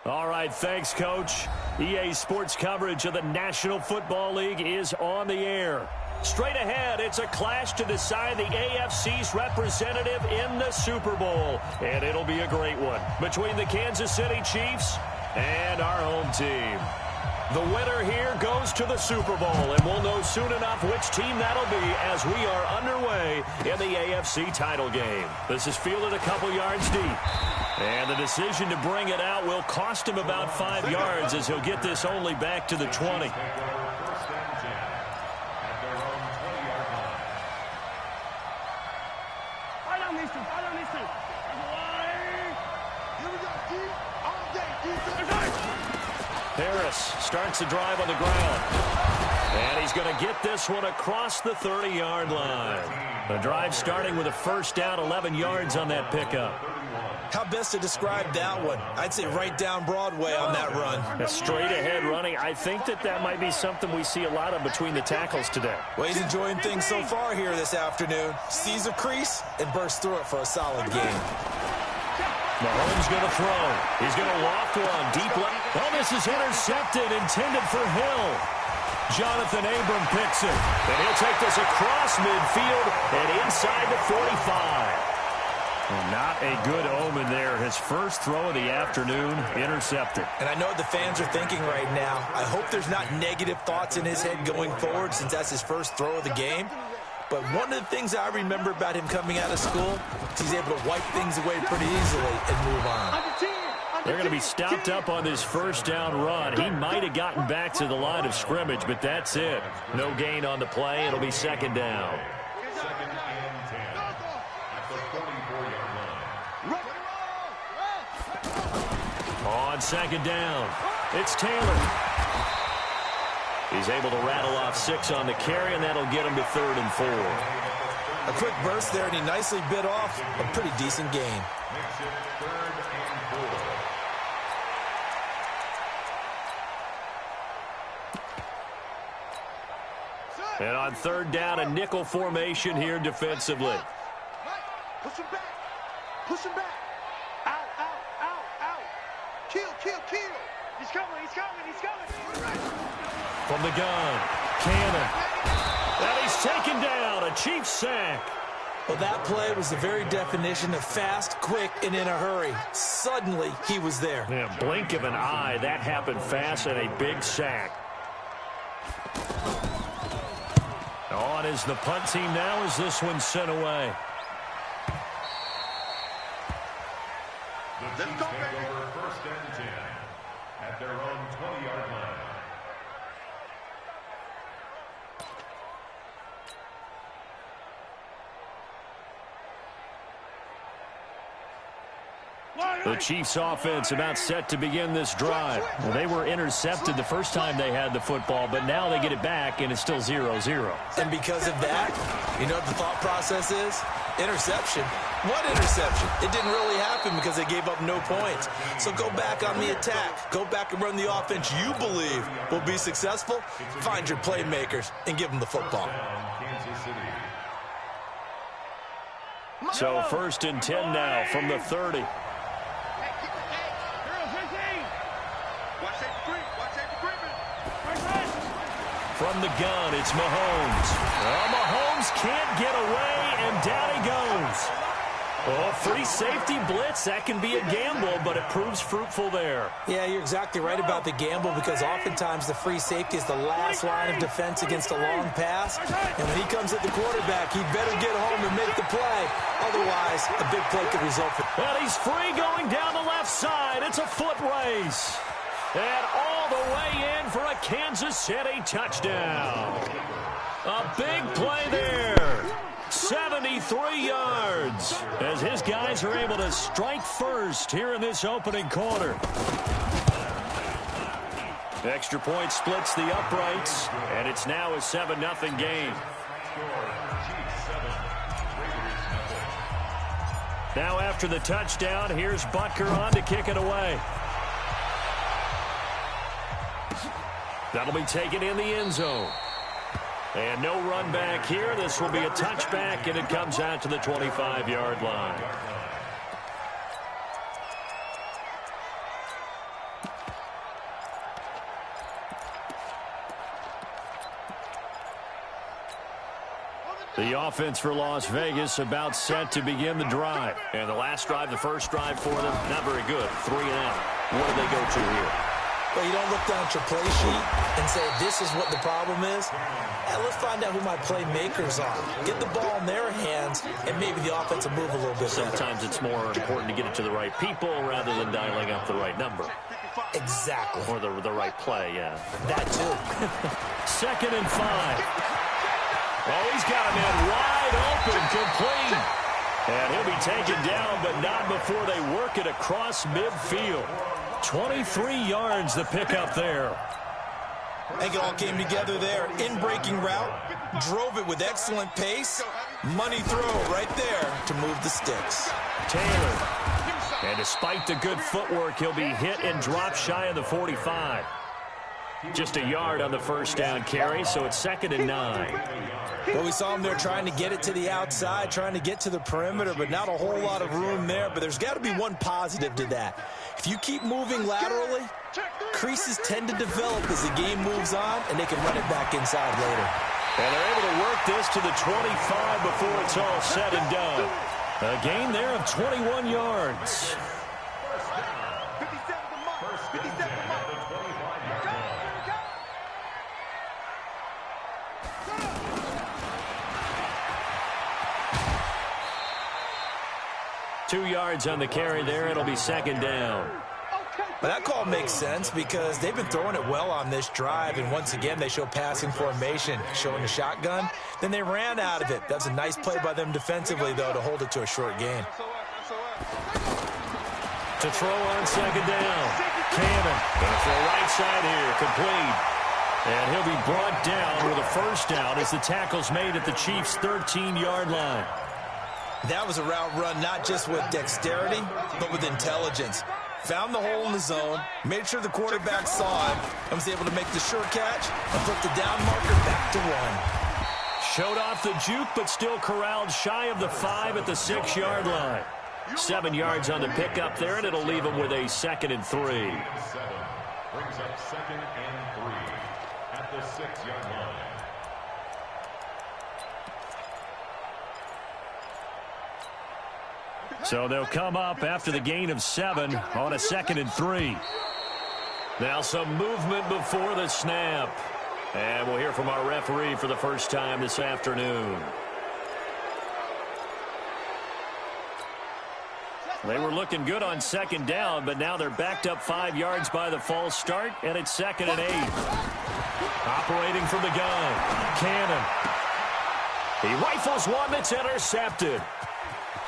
All right, thanks, Coach. EA Sports coverage of the National Football League is on the air. Straight ahead, it's a clash to decide the AFC's representative in the Super Bowl. And it'll be a great one between the Kansas City Chiefs and our home team. The winner here goes to the Super Bowl, and we'll know soon enough which team that'll be as we are underway in the AFC title game. This is fielded a couple yards deep. And the decision to bring it out will cost him about 5 yards as he'll get this only back to the 20. Harris starts the drive on the ground. And he's going to get this one across the 30-yard line. The drive starting with a first down, 11 yards on that pickup. How best to describe that one? I'd say right down Broadway on that run. A straight-ahead running. I think that might be something we see a lot of between the tackles today. Well, he's enjoying things so far here this afternoon. Sees a crease and bursts through it for a solid gain. Mahomes going to throw. He's going to loft one deep left. Oh, this is intercepted, intended for Hill. Jonathan Abram picks it. And he'll take this across midfield and inside the 45. Well, not a good omen there. His first throw of the afternoon, intercepted. And I know what the fans are thinking right now. I hope there's not negative thoughts in his head going forward since that's his first throw of the game. But one of the things I remember about him coming out of school is he's able to wipe things away pretty easily and move on. They're going to be stopped up on this first down run. He might have gotten back to the line of scrimmage, but that's it. No gain on the play. It'll be second down. On second down, it's Taylor. He's able to rattle off 6 on the carry, and that'll get him to 3rd and 4. A quick burst there, and he nicely bit off a pretty decent gain. And on 3rd down, a nickel formation here defensively. Push him back. Push him back. Out, out, out, out. Kill, kill, kill. He's coming, he's coming, he's coming. From the gun, Cannon. And he's taken down, a Chiefs sack. Well, that play was the very definition of fast, quick, and in a hurry. Suddenly, he was there. Yeah, blink of an eye, that happened fast, and a big sack. On is the punt team now as this one's sent away. The Chiefs take over 1st and 10 at their own 20-yard line. The Chiefs offense about set to begin this drive. Well, they were intercepted the first time they had the football, but now they get it back, and it's still 0-0. And because of that, you know what the thought process is? Interception. What interception? It didn't really happen because they gave up no points. So go back on the attack. Go back and run the offense you believe will be successful. Find your playmakers and give them the football. So 1st and 10 now from the 30. From the gun, it's Mahomes. Well, Mahomes can't get away, and down he goes. Oh, free safety blitz, that can be a gamble, but it proves fruitful there. Yeah, you're exactly right about the gamble because oftentimes the free safety is the last line of defense against a long pass. And when he comes at the quarterback, he better get home and make the play. Otherwise, a big play could result. And he's free going down the left side. It's a foot race. And all the way in for a Kansas City touchdown. A big play there. 73 yards as his guys are able to strike first here in this opening quarter. Extra point splits the uprights, and it's now a 7-0 game. Now after the touchdown, here's Butker on to kick it away. That'll be taken in the end zone. And no run back here. This will be a touchback, and it comes out to the 25-yard line. The offense for Las Vegas about set to begin the drive. And the last drive, the first drive for them, not very good. 3 and out. What do they go to here? Well, you don't look down at your play sheet and say, this is what the problem is. Let's find out who my playmakers are. Get the ball in their hands, and maybe the offense will move a little bit better. Sometimes it's more important to get it to the right people rather than dialing up the right number. Exactly. Or the right play, yeah. That too. 2nd and 5. Oh, he's got him in wide open, complete. And he'll be taken down, but not before they work it across midfield. 23 yards the pickup there. I think it all came together there. In-breaking route, drove it with excellent pace. Money throw right there to move the sticks. Taylor. And despite the good footwork, he'll be hit and drop shy of the 45. Just a yard on the first down carry, so it's 2nd and 9. Well, we saw him there trying to get it to the outside, trying to get to the perimeter, but not a whole lot of room there. But there's got to be one positive to that. If you keep moving laterally, creases tend to develop as the game moves on, and they can run it back inside later. And they're able to work this to the 25 before it's all said and done. A gain there of 21 yards. 2 yards on the carry there. It'll be 2nd down. But that call makes sense because they've been throwing it well on this drive, and once again they show passing formation, showing the shotgun. Then they ran out of it. That's a nice play by them defensively, though, to hold it to a short gain. To throw on 2nd down. Cannon going to throw right side here, complete. And he'll be brought down with a first down as the tackle's made at the Chiefs' 13-yard line. That was a route run not just with dexterity, but with intelligence. Found the hole in the zone, made sure the quarterback saw him, and was able to make the sure catch and put the down marker back to 1. Showed off the juke, but still corralled shy of the 5 at the 6-yard line. 7 yards on the pickup there, and it'll leave him with a 2nd and 3. Brings up 2nd and 3 at the 6-yard line. So they'll come up after the gain of 7 on a 2nd and 3. Now some movement before the snap. And we'll hear from our referee for the first time this afternoon. They were looking good on 2nd down, but now they're backed up 5 yards by the false start, and it's 2nd and 8. Operating from the gun, Cannon. He rifles one that's intercepted.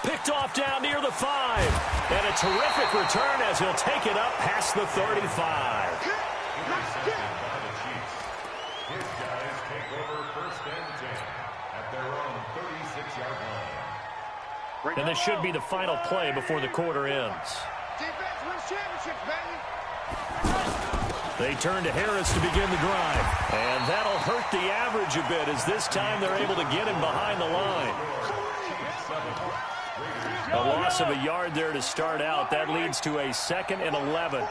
Picked off down near the 5. And a terrific return as he'll take it up past the 35. His guys take over 1st and 10 at their own 36-yard line. And this should be the final play before the quarter ends. Defense wins championships, baby. They turn to Harris to begin the drive. And that'll hurt the average a bit as this time they're able to get him behind the line. A loss of a yard there to start out. That leads to a 2nd and 11.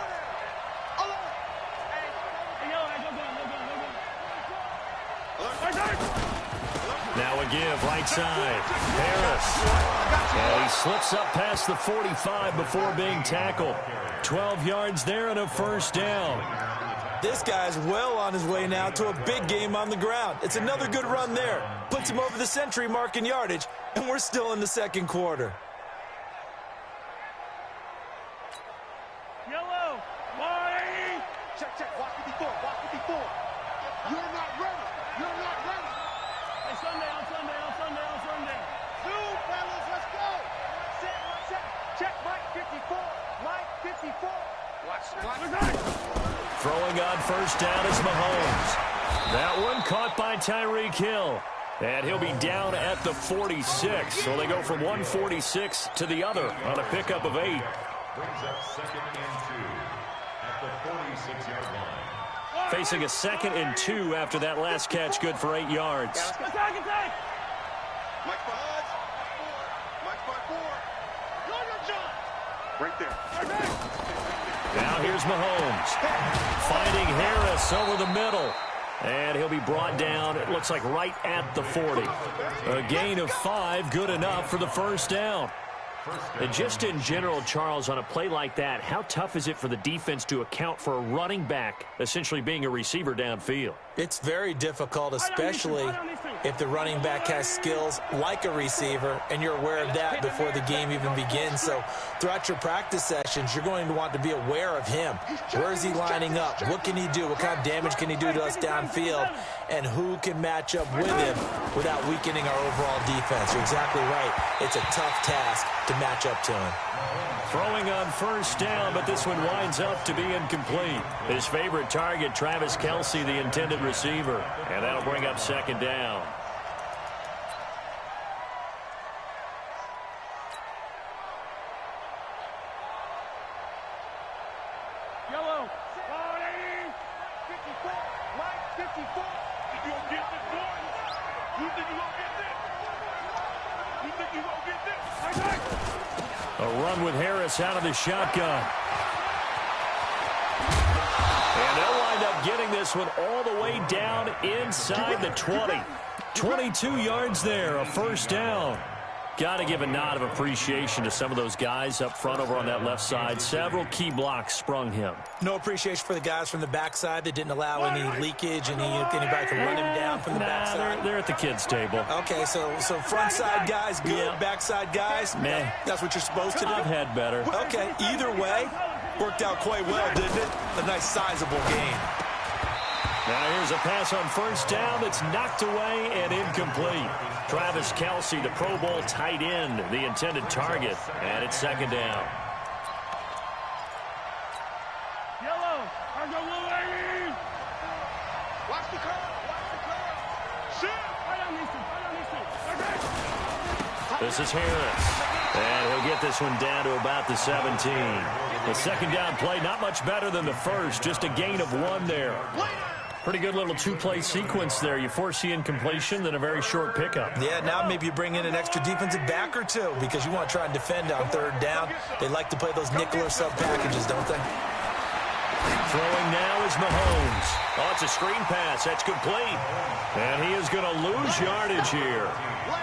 Now a give, right side. Harris. And he slips up past the 45 before being tackled. 12 yards there and a first down. This guy's well on his way now to a big game on the ground. It's another good run there. Puts him over the century mark in yardage, and we're still in the 2nd quarter. Yellow, 180. Check, watch 54, watch 54. You're not ready. You're not ready. Hey, Sunday. Two, fellas, let's go. Set. Check, Mike 54. Mike 54. Watch. Throwing on first down is Mahomes. That one caught by Tyreek Hill. And he'll be down at the 46. So they go from 146 to the other on a pickup of 8. Brings up 2nd and 2 at the 46-yard line. Facing a 2nd and 2 after that last catch, good for 8 yards. Mike 5. Right there. Now here's Mahomes. Finding Harris over the middle. And he'll be brought down, it looks like right at the 40. A gain of 5, good enough for the first down. And just in general, Charles, on a play like that, how tough is it for the defense to account for a running back essentially being a receiver downfield? It's very difficult, especially if the running back has skills like a receiver, and you're aware of that before the game even begins. So throughout your practice sessions, you're going to want to be aware of him. Where is he lining up? What can he do? What kind of damage can he do to us downfield? And who can match up with him without weakening our overall defense? You're exactly right. It's a tough task to match up to him. Throwing on first down, but this one winds up to be incomplete. His favorite target, Travis Kelce, the intended receiver. And that'll bring up second down. Yellow. 54. Mike, 54. You gonna get this, boy? You think you gonna get this? You think you gonna get this? A run with Harris out of the shotgun. And they'll wind up getting this one all the way down inside the 20. 22 yards there, a first down. Got to give a nod of appreciation to some of those guys up front over on that left side. Several key blocks sprung him. No appreciation for the guys from the backside that didn't allow any leakage, and anybody can run him down from the backside. They're at the kids' table. Okay, so front side guys good, backside guys, meh. That's what you're supposed to do? I've had better. Okay, either way, worked out quite well, didn't it? A nice sizable gain. Now here's a pass on first down that's knocked away and incomplete. Travis Kelce, the Pro Bowl tight end, the intended target, and it's second down. Yellow. I go little lady. Watch the curve. Watch the curve. Shoot. This is Harris. And he'll get this one down to about the 17. The second down play, not much better than the first. Just a gain of 1 there. Pretty good little two-play sequence there. You force the incompletion, then a very short pickup. Yeah, now maybe you bring in an extra defensive back or two because you want to try and defend on third down. They like to play those nickel or sub packages, don't they? Throwing now is Mahomes. Oh, it's a screen pass. That's complete. And he is going to lose yardage here.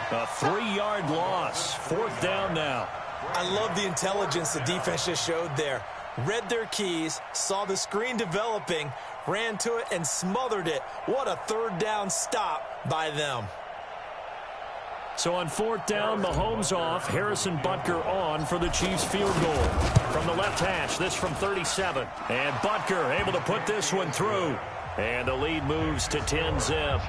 A 3-yard loss. Fourth down now. I love the intelligence the defense just showed there. Read their keys, saw the screen developing, ran to it, and smothered it. What a third down stop by them. So on fourth down, Mahomes off, Harrison Butker on for the Chiefs field goal. From the left hash, this from 37. And Butker able to put this one through. And the lead moves to 10-zip.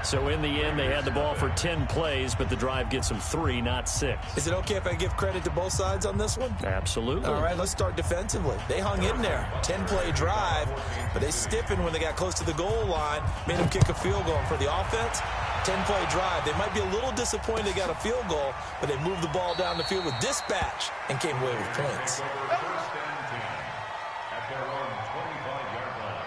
So in the end, they had the ball for 10 plays, but the drive gets them 3, not 6. Is it okay if I give credit to both sides on this one? Absolutely. All right, let's start defensively. They hung in there. 10-play drive, but they stiffened when they got close to the goal line, made them kick a field goal. And for the offense, 10-play drive. They might be a little disappointed they got a field goal, but they moved the ball down the field with dispatch and came away with points. First and 10 at their own 25-yard line.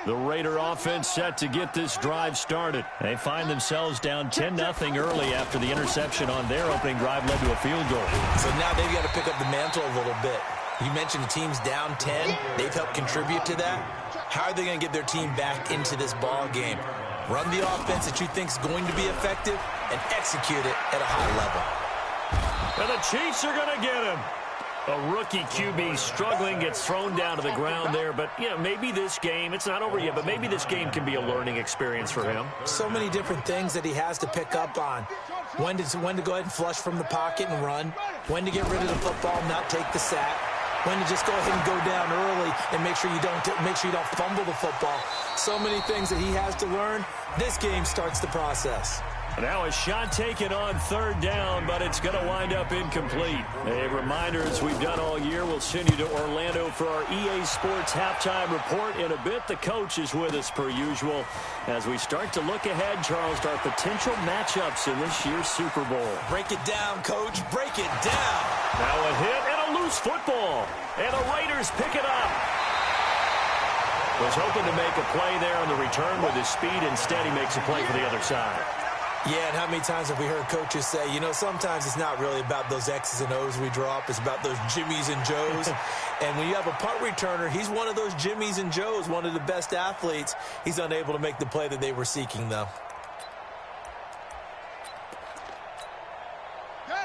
The Raider offense set to get this drive started. They find themselves down 10-0 early after the interception on their opening drive led to a field goal. So now they've got to pick up the mantle a little bit. You mentioned the team's down 10. They've helped contribute to that. How are they going to get their team back into this ball game? Run the offense that you think is going to be effective and execute it at a high level. And the Chiefs are going to get him. A rookie QB struggling, gets thrown down to the ground there. But, you know, maybe this game, it's not over yet, but maybe this game can be a learning experience for him. So many different things that he has to pick up on. When to go ahead and flush from the pocket and run. When to get rid of the football and not take the sack. When to just go ahead and go down early and make sure you don't fumble the football. So many things that he has to learn. This game starts the process. Now a shot taken on third down, but it's going to wind up incomplete. A reminder, as we've done all year, we'll send you to Orlando for our EA Sports halftime report. In a bit, the coach is with us per usual as we start to look ahead, Charles, to our potential matchups in this year's Super Bowl. Break it down, Coach. Break it down. Now a hit and a loose football. And the Raiders pick it up. Was hoping to make a play there on the return with his speed. Instead, he makes a play for the other side. Yeah, and how many times have we heard coaches say, you know, sometimes it's not really about those X's and O's we draw up. It's about those Jimmies and Joes. And when you have a punt returner, he's one of those Jimmies and Joes, one of the best athletes. He's unable to make the play that they were seeking, though.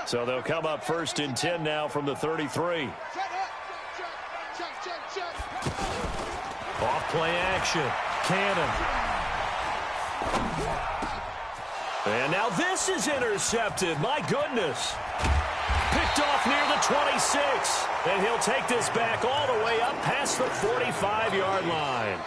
So they'll come up 1st and 10 now from the 33. Off play action. Cannon. And now this is intercepted. My goodness. Picked off near the 26. And he'll take this back all the way up past the 45-yard line.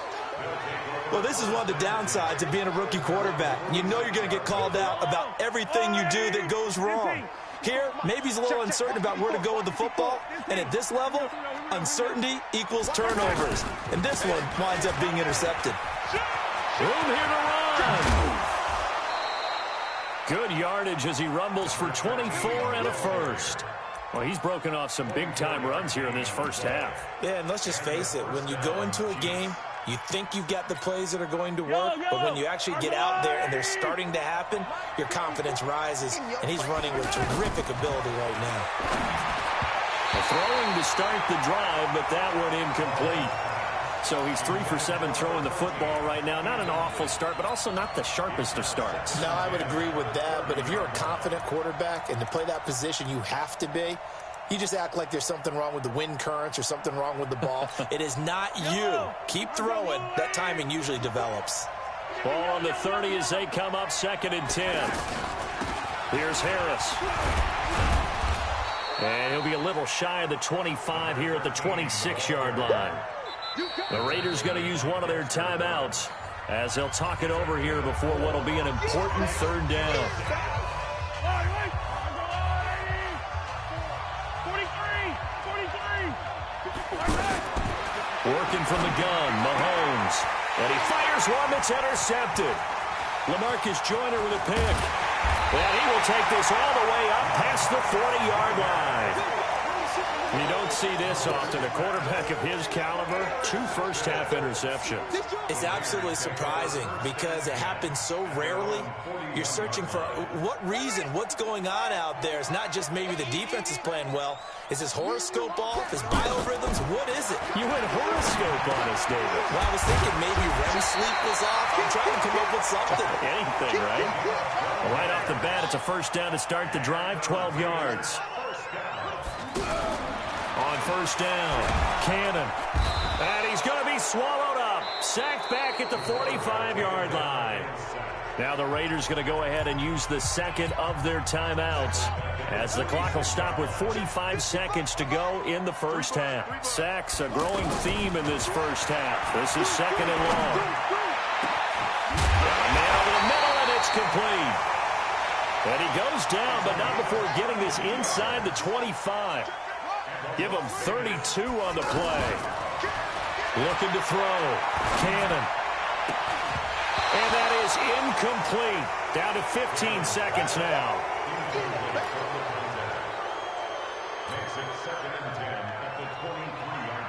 Well, this is one of the downsides of being a rookie quarterback. You know you're going to get called out about everything you do that goes wrong. Here, maybe he's a little uncertain about where to go with the football. And at this level, uncertainty equals turnovers. And this one winds up being intercepted. Room here to run. Good yardage as he rumbles for 24 and a first. Well, he's broken off some big-time runs here in this first half. Yeah, and let's just face it. When you go into a game, you think you've got the plays that are going to work, but when you actually get out there and they're starting to happen, your confidence rises, and he's running with terrific ability right now. Throwing to start the drive, but that one incomplete. So he's 3 for 7 throwing the football right now. Not an awful start, but also not the sharpest of starts. No, I would agree with that, but if you're a confident quarterback and to play that position, you have to be. You just act like there's something wrong with the wind currents or something wrong with the ball. It is not you. Keep throwing. That timing usually develops. Ball on the 30 as they come up 2nd and 10. Here's Harris. And he'll be a little shy of the 25 here at the 26-yard line. The Raiders going to use one of their timeouts as they'll talk it over here before what will be an important 3rd down. Working from the gun, Mahomes. And he fires one that's intercepted. LaMarcus Joyner with a pick. And he will take this all the way up past the 40-yard line. You don't see this often. A quarterback of his caliber, 2 first-half interceptions. It's absolutely surprising because it happens so rarely. You're searching for what reason, what's going on out there. It's not just maybe the defense is playing well. Is his horoscope off? His biorhythms? What is it? You went horoscope on us, David. Well, I was thinking maybe REM sleep was off. I'm trying to come up with something. Anything, right? Well, right off the bat, it's a first down to start the drive, 12 yards. On first down, Cannon. And he's going to be swallowed up. Sacked back at the 45-yard line. Now the Raiders going to go ahead and use the second of their timeouts as the clock will stop with 45 seconds to go in the first half. Sacks, a growing theme in this first half. This is 2nd and long. Man over the middle, and it's complete. And he goes down, but not before getting this inside the 25. Give him 32 on the play. Looking to throw. Cannon. And that is incomplete. Down to 15 seconds now. Makes it 2nd and 10 at the 23-yard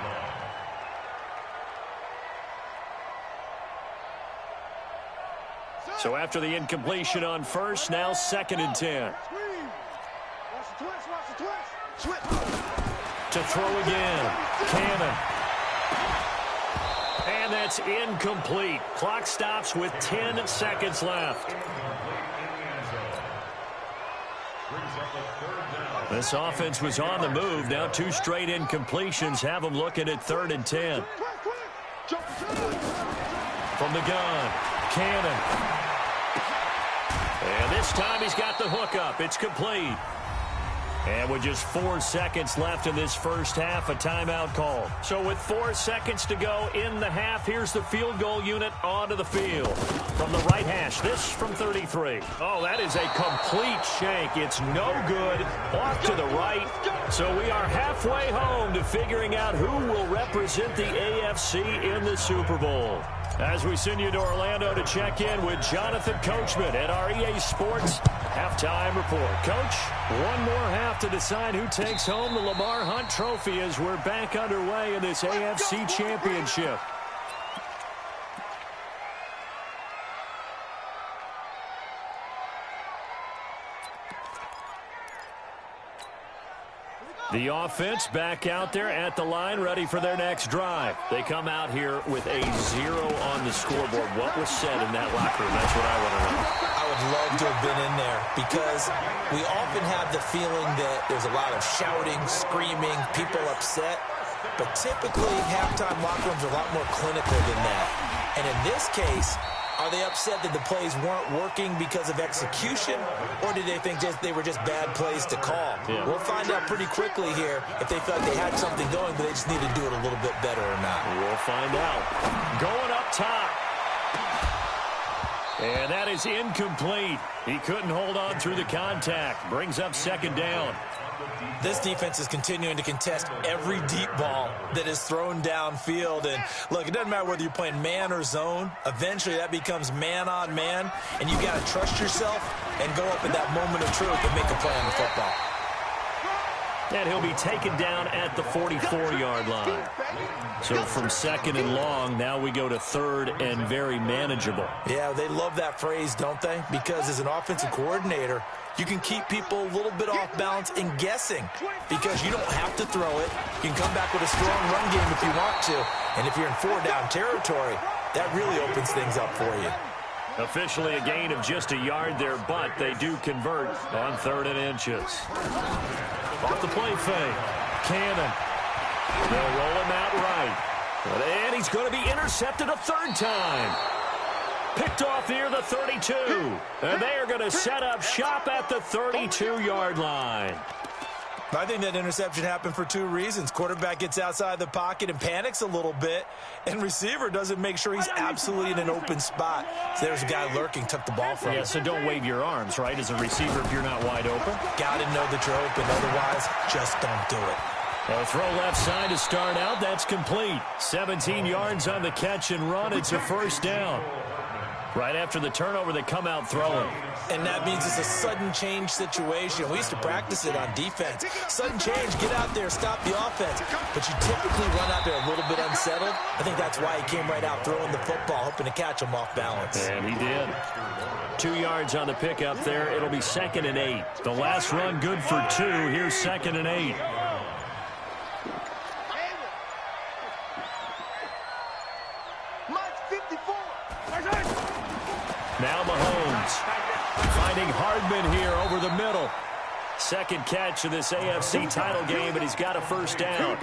line. So after the incompletion on first, now 2nd and 10. To throw again. Cannon. And that's incomplete. Clock stops with 10 seconds left. This offense was on the move. Now 2 straight incompletions have them looking at 3rd and 10. From the gun, Cannon. And this time he's got the hook up. It's complete. And with just 4 seconds left in this first half, a timeout call. So with 4 seconds to go in the half, here's the field goal unit onto the field. From the right hash, this from 33. Oh, that is a complete shank. It's no good. Off to the right. So we are halfway home to figuring out who will represent the AFC in the Super Bowl. As we send you to Orlando to check in with Jonathan Coachman at our EA Sports Halftime Report. Coach, one more half to decide who takes home the Lamar Hunt Trophy as we're back underway in this AFC Championship. The offense back out there at the line, ready for their next drive. They come out here with a 0 on the scoreboard. What was said in that locker room? That's what I want to know. I would love to have been in there because we often have the feeling that there's a lot of shouting, screaming, people upset. But typically, halftime locker rooms are a lot more clinical than that. And in this case, are they upset that the plays weren't working because of execution, or did they think they were just bad plays to call? Yeah. We'll find out pretty quickly here if they felt they had something going, but they just need to do it a little bit better or not. We'll find out. Going up top. And that is incomplete. He couldn't hold on through the contact. Brings up second down. This defense is continuing to contest every deep ball that is thrown downfield. And, look, it doesn't matter whether you're playing man or zone. Eventually, that becomes man-on-man, and you've got to trust yourself and go up at that moment of truth and make a play on the football. And he'll be taken down at the 44-yard line. So from second and long, now we go to third and very manageable. Yeah, they love that phrase, don't they? Because as an offensive coordinator, you can keep people a little bit off balance and guessing because you don't have to throw it. You can come back with a strong run game if you want to. And if you're in 4-down territory, that really opens things up for you. Officially a gain of just a yard there, but they do convert on 3rd and inches. Off the play fake. Cannon. They'll roll him out right. And he's going to be intercepted a 3rd time. Picked off near the 32. And they are going to set up shop at the 32-yard line. I think that interception happened for 2 reasons. Quarterback gets outside the pocket and panics a little bit, and receiver doesn't make sure he's absolutely in an open spot. So there's a guy lurking, took the ball from him. Yeah, so don't wave your arms, right, as a receiver if you're not wide open. Got to know that you're open. Otherwise, just don't do it. A throw left side to start out. That's complete. 17 yards on the catch and run. It's a 1st down. Right after the turnover, they come out throwing. And that means it's a sudden change situation. We used to practice it on defense. Sudden change, get out there, stop the offense. But you typically run out there a little bit unsettled. I think that's why he came right out throwing the football, hoping to catch him off balance. And he did. 2 yards on the pickup there. It'll be 2nd and 8. The last run good for 2. Here's 2nd and 8. Now Mahomes finding Hardman here over the middle. Second catch of this AFC title game, and he's got a 1st down.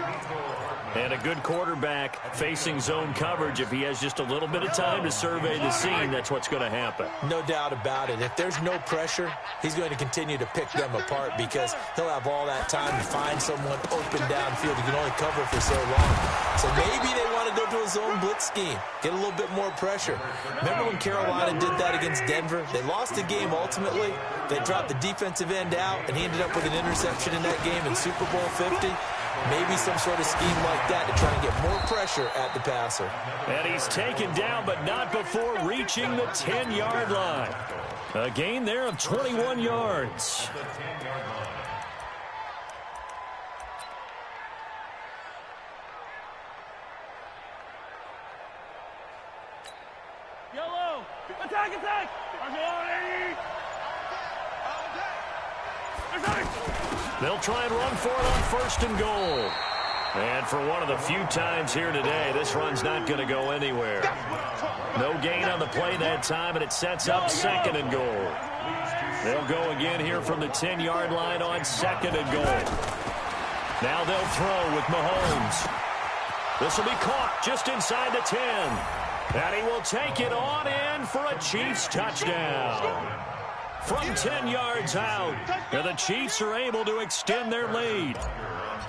And a good quarterback facing zone coverage. If he has just a little bit of time to survey the scene, that's what's going to happen. No doubt about it. If there's no pressure, he's going to continue to pick them apart because he'll have all that time to find someone open downfield. He can only cover for so long. So maybe they want to go to a zone blitz scheme, get a little bit more pressure. Remember when Carolina did that against Denver? They lost the game ultimately. They dropped the defensive end out, and he ended up with an interception in that game in Super Bowl 50. Maybe some sort of scheme like that to try and get more pressure at the passer. And he's taken down, but not before reaching the 10-yard line. A gain there of 21 yards. Yellow! Attack, attack! They'll try and run for it on 1st and goal. And for one of the few times here today, this run's not going to go anywhere. No gain on the play that time, and it sets up 2nd and goal. They'll go again here from the 10-yard line on 2nd and goal. Now they'll throw with Mahomes. This will be caught just inside the 10. And he will take it on in for a Chiefs touchdown. from 10 yards out. And the Chiefs are able to extend their lead.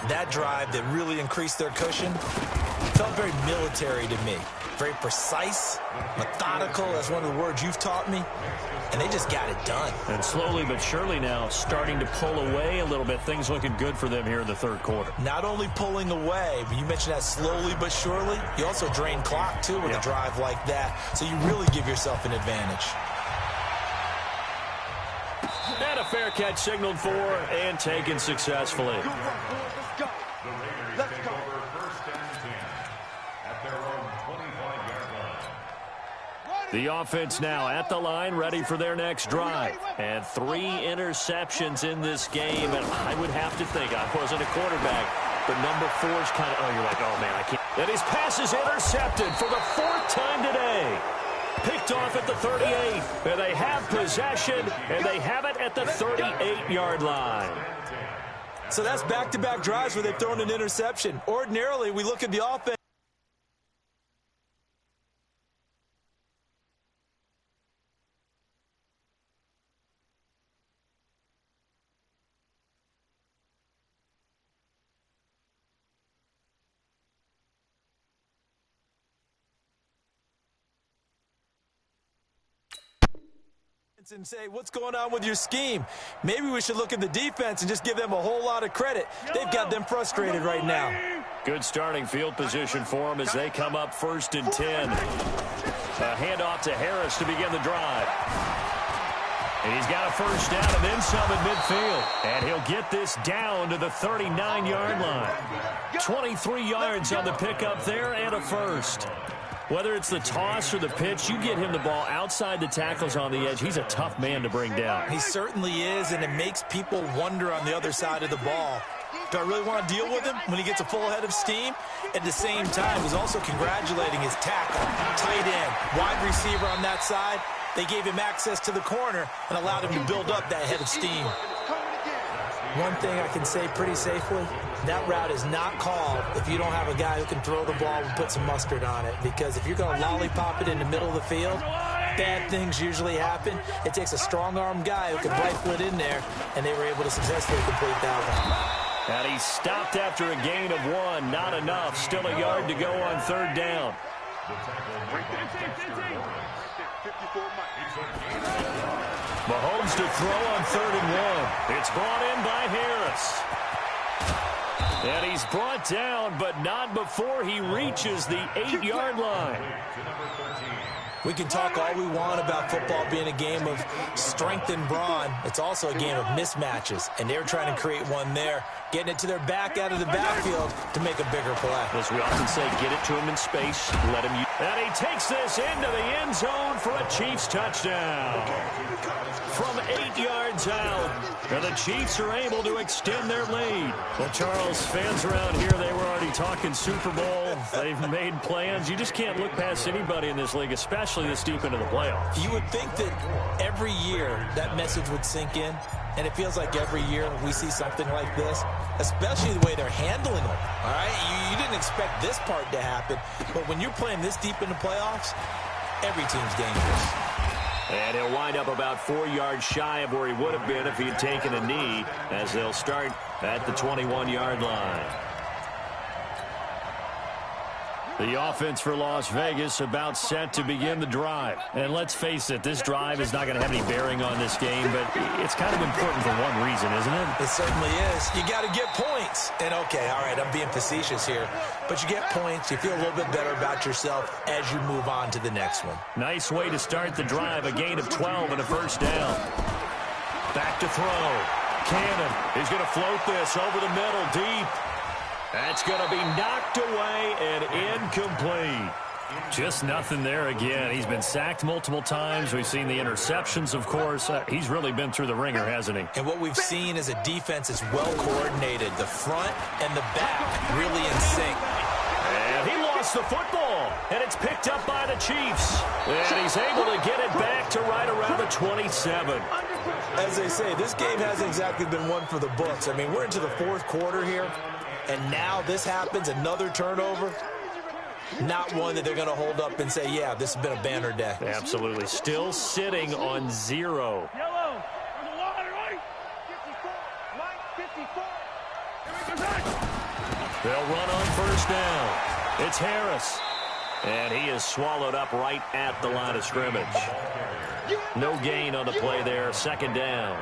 That drive that really increased their cushion felt very military to me. Very precise, methodical. That's one of the words you've taught me. And they just got it done. And slowly but surely now starting to pull away a little bit. Things looking good for them here in the third quarter. Not only pulling away, but you mentioned that slowly but surely. You also drain clock, too, with a drive like that. So you really give yourself an advantage. And a fair catch signaled for and taken successfully. Good work, boys. Let's go. The Raiders Let's take go. over first and 10 at their own 25-yard line. The offense now at the line, ready for their next drive. And 3 interceptions in this game. And I would have to think, I wasn't a quarterback, but number 4 is kind of, oh, you're like, oh, man, I can't. And his pass is intercepted for the 4th time today. Picked off at the 38, and they have possession, and they have it at the 38-yard line. So that's back-to-back drives where they've thrown an interception. Ordinarily, we look at the offense. And say, what's going on with your scheme? Maybe we should look at the defense and just give them a whole lot of credit. They've got them frustrated right now. Good starting field position for them as they come up 1st and 10. A handoff to Harris to begin the drive. And he's got a first down and then some at midfield. And he'll get this down to the 39-yard line. 23 yards on the pickup there and a first. Whether it's the toss or the pitch, you get him the ball outside the tackles on the edge. He's a tough man to bring down. He certainly is, and it makes people wonder on the other side of the ball. Do I really want to deal with him when he gets a full head of steam? At the same time, he's also congratulating his tackle, tight end, wide receiver on that side. They gave him access to the corner and allowed him to build up that head of steam. One thing I can say pretty safely, that route is not called if you don't have a guy who can throw the ball and put some mustard on it. Because if you're going to lollipop it in the middle of the field, bad things usually happen. It takes a strong-arm guy who can rifle it in there, and they were able to successfully complete that one. And he stopped after a gain of 1. Not enough. Still a yard to go on 3rd down. Mahomes to throw on 3rd and 1. It's brought in by Harris. And he's brought down, but not before he reaches the 8-yard line. We can talk all we want about football being a game of strength and brawn. It's also a game of mismatches, and they're trying to create one there, getting it to their back out of the backfield to make a bigger play. As we often say, get it to him in space, let him use. And he takes this into the end zone for a Chiefs touchdown. From 8 yards out, and the Chiefs are able to extend their lead. Well, Charles, fans around here, they were already talking Super Bowl. They've made plans. You just can't look past anybody in this league, especially this deep into the playoffs. You would think that every year that message would sink in, and it feels like every year we see something like this, especially the way they're handling them. All right, you didn't expect this part to happen, but when you're playing this deep into playoffs, every team's dangerous. And he'll wind up about 4 yards shy of where he would have been if he had taken a knee, as they'll start at the 21-yard line. The offense for Las Vegas about set to begin the drive. And let's face it, this drive is not going to have any bearing on this game, but it's kind of important for one reason, isn't it? It certainly is. You got to get points. And, okay, all right, I'm being facetious here. But you get points, you feel a little bit better about yourself as you move on to the next one. Nice way to start the drive, a gain of 12 and a first down. Back to throw. Cannon is going to float this over the middle deep. That's going to be knocked away and incomplete. Just nothing there again. He's been sacked multiple times. We've seen the interceptions, of course. He's really been through the ringer, hasn't he? And what we've seen is a defense that's well coordinated. The front and the back really in sync. And he lost the football, and it's picked up by the Chiefs. And he's able to get it back to right around the 27. As they say, this game hasn't exactly been one for the books. I mean, we're into the 4th quarter here. And now this happens, another turnover. Not one that they're going to hold up and say, yeah, this has been a banner day. Absolutely. Still sitting on 0. They'll run on first down. It's Harris. And he is swallowed up right at the line of scrimmage. No gain on the play there. Second down.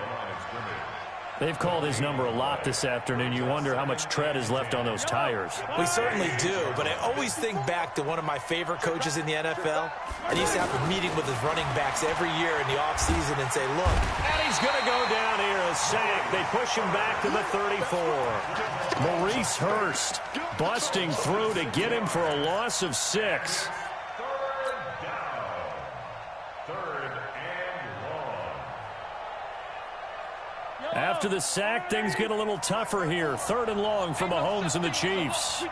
They've called his number a lot this afternoon. You wonder how much tread is left on those tires. We certainly do, but I always think back to one of my favorite coaches in the NFL. And he used to have a meeting with his running backs every year in the offseason and say, look. And he's going to go down here, a sack. They push him back to the 34. Maurice Hurst busting through to get him for a loss of 6. After the sack, things get a little tougher here. 3rd and long for Mahomes and the Chiefs. On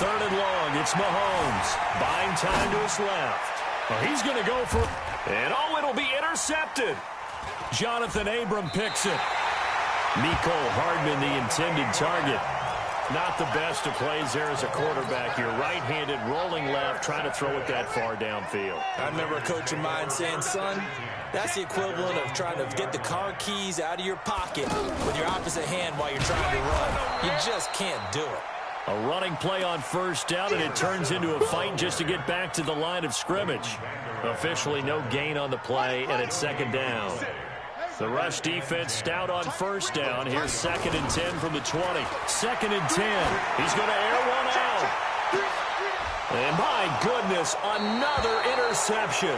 3rd and long, it's Mahomes. Buying time to his left. Well, he's going to go for... And, it'll be intercepted. Jonathan Abram picks it. Mecole Hardman, the intended target. Not the best of plays there as a quarterback. You're right-handed, rolling left, trying to throw it that far downfield. I remember a coach of mine saying, son, that's the equivalent of trying to get the car keys out of your pocket with your opposite hand while you're trying to run. You just can't do it. A running play on first down, and it turns into a fight just to get back to the line of scrimmage. Officially no gain on the play, and it's second down. The rush defense stout on first down. Here's 2nd and 10 from the 20. 2nd and 10. He's going to air one out. And my goodness, another interception.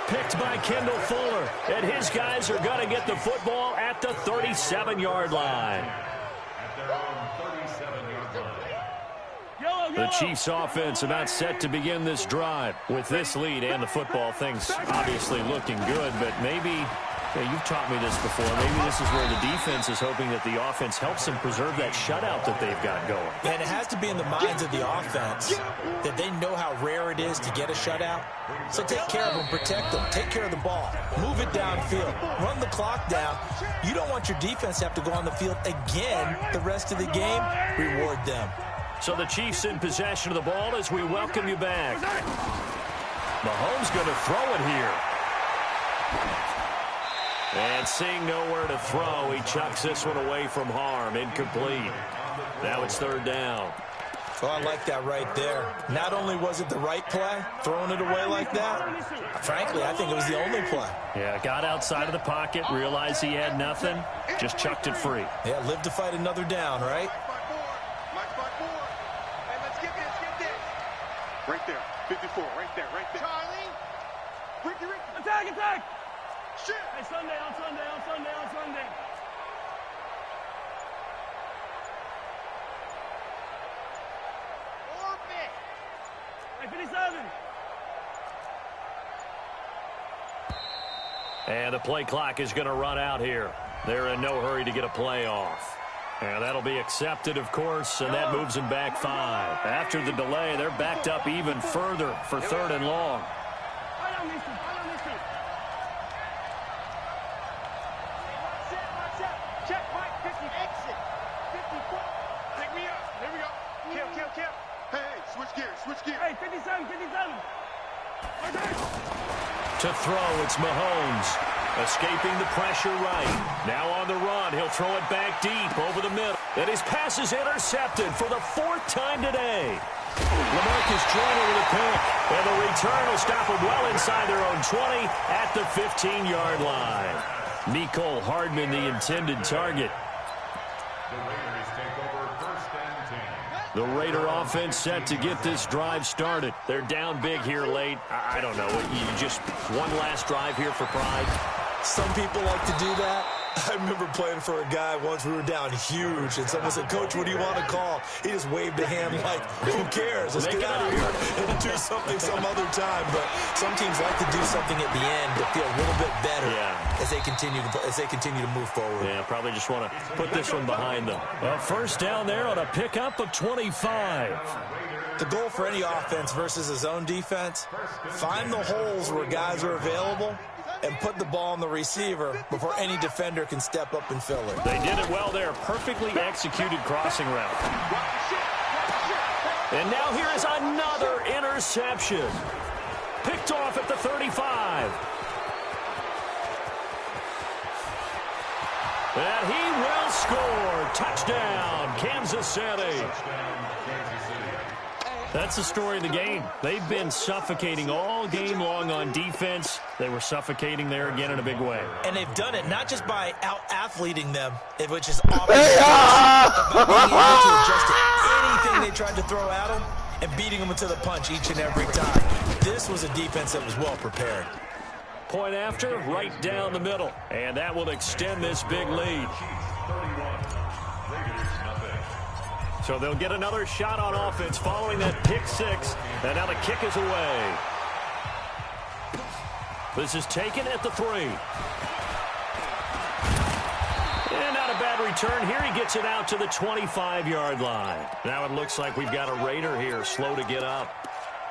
Picked by Kendall Fuller. And his guys are going to get the football at the 37-yard line. The Chiefs offense about set to begin this drive. With this lead and the football, things obviously looking good, but maybe... Yeah, you've taught me this before. Maybe this is where the defense is hoping that the offense helps them preserve that shutout that they've got going. And it has to be in the minds of the offense that they know how rare it is to get a shutout. So take care of them, protect them, take care of the ball, move it downfield, run the clock down. You don't want your defense to have to go on the field again the rest of the game. Reward them. So the Chiefs in possession of the ball as we welcome you back. Mahomes going to throw it here. And seeing nowhere to throw, he chucks this one away from harm. Incomplete. Now it's 3rd down. Well, I like that right there. Not only was it the right play, throwing it away like that, frankly, I think it was the only play. Yeah, got outside of the pocket, realized he had nothing, just chucked it free. Yeah, live to fight another down, right? Hey, let's get this. Right there, 54, right there. Charlie! Ricky! Attack! Shit! Hey, Sunday. Orbit! Hey, 57. And the play clock is going to run out here. They're in no hurry to get a play off. And that'll be accepted, of course, and that moves them back 5. After the delay, they're backed up even further for 3rd and long. Check, Mike, 50, exit. 54. Pick me up. Here we go. Kill. Hey, switch gears. Hey, 57. To throw, it's Mahomes. Escaping the pressure right. Now on the run, he'll throw it back deep over the middle. And his pass is intercepted for the 4th time today. LaMarcus Joyner with a pick. And the return will stop them well inside their own 20 at the 15-yard line. Mecole Hardman, the intended target. The Raider offense set to get this drive started. They're down big here late. I don't know. You just one last drive here for pride. Some people like to do that. I remember playing for a guy once. We were down huge, and someone said, Coach, what do you want to call? He just waved a hand like, who cares? Let's get out of here and do something some other time. But some teams like to do something at the end to feel a little bit better as they continue to move forward. Yeah, probably just want to put this one behind them. Well, first down there on a pickup of 25. The goal for any offense versus a zone defense, find the holes where guys are available and put the ball on the receiver before any defender can step up and fill it. They did it well there. Perfectly executed crossing route. And now here is another interception. Picked off at the 35. And he will score. Touchdown, Kansas City. That's the story of the game. They've been suffocating all game long on defense. They were suffocating there again in a big way. And they've done it not just by out-athleting them, which is often the case, but being able to adjust to anything they tried to throw at them and beating them to the punch each and every time. This was a defense that was well prepared. Point after, right down the middle. And that will extend this big lead. So they'll get another shot on offense following that pick six. And now the kick is away. This is taken at the 3. And not a bad return here. He gets it out to the 25-yard line. Now it looks like we've got a Raider here, slow to get up.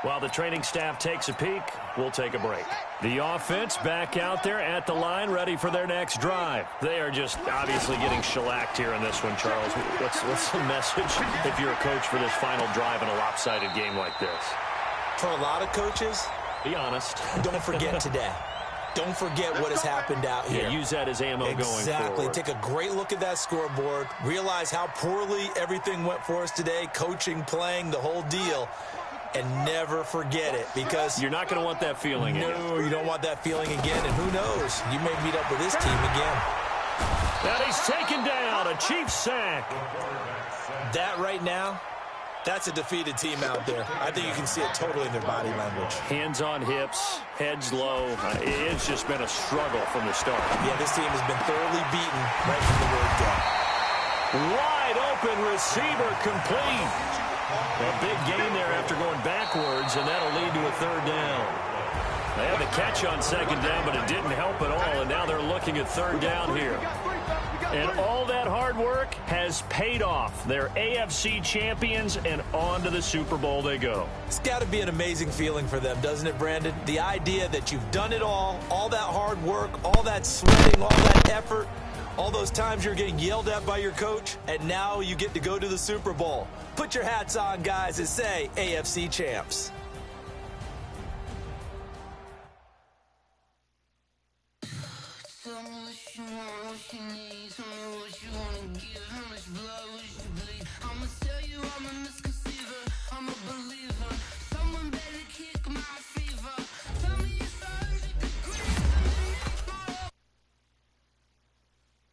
While the training staff takes a peek, we'll take a break. The offense back out there at the line, ready for their next drive. They are just obviously getting shellacked here in this one, Charles. What's the message if you're a coach for this final drive in a lopsided game like this? For a lot of coaches, be honest. Don't forget today. Don't forget what has happened out here. Yeah, use that as ammo going forward. Exactly. Take a great look at that scoreboard. Realize how poorly everything went for us today. Coaching, playing, the whole deal. And never forget it, because you're not going to want that feeling again. No, you don't want that feeling again. And who knows? You may meet up with this team again. And he's taken down. A Chiefs sack. That right now, that's a defeated team out there. I think you can see it totally in their body language. Hands on hips, heads low. It's just been a struggle from the start. Yeah, this team has been thoroughly beaten right from the word go. Wide open receiver complete. A big gain there after going backwards, and that'll lead to a 3rd down. They had the catch on 2nd down, but it didn't help at all, and now they're looking at 3rd down here. And all that hard work has paid off. They're AFC champions, and on to the Super Bowl they go. It's got to be an amazing feeling for them, doesn't it, Brandon? The idea that you've done it all that hard work, all that sweating, all that effort, all those times you're getting yelled at by your coach, and now you get to go to the Super Bowl. Put your hats on, guys, and say AFC champs. Tell me what you want, what you need. Tell me what you want to give. How much blood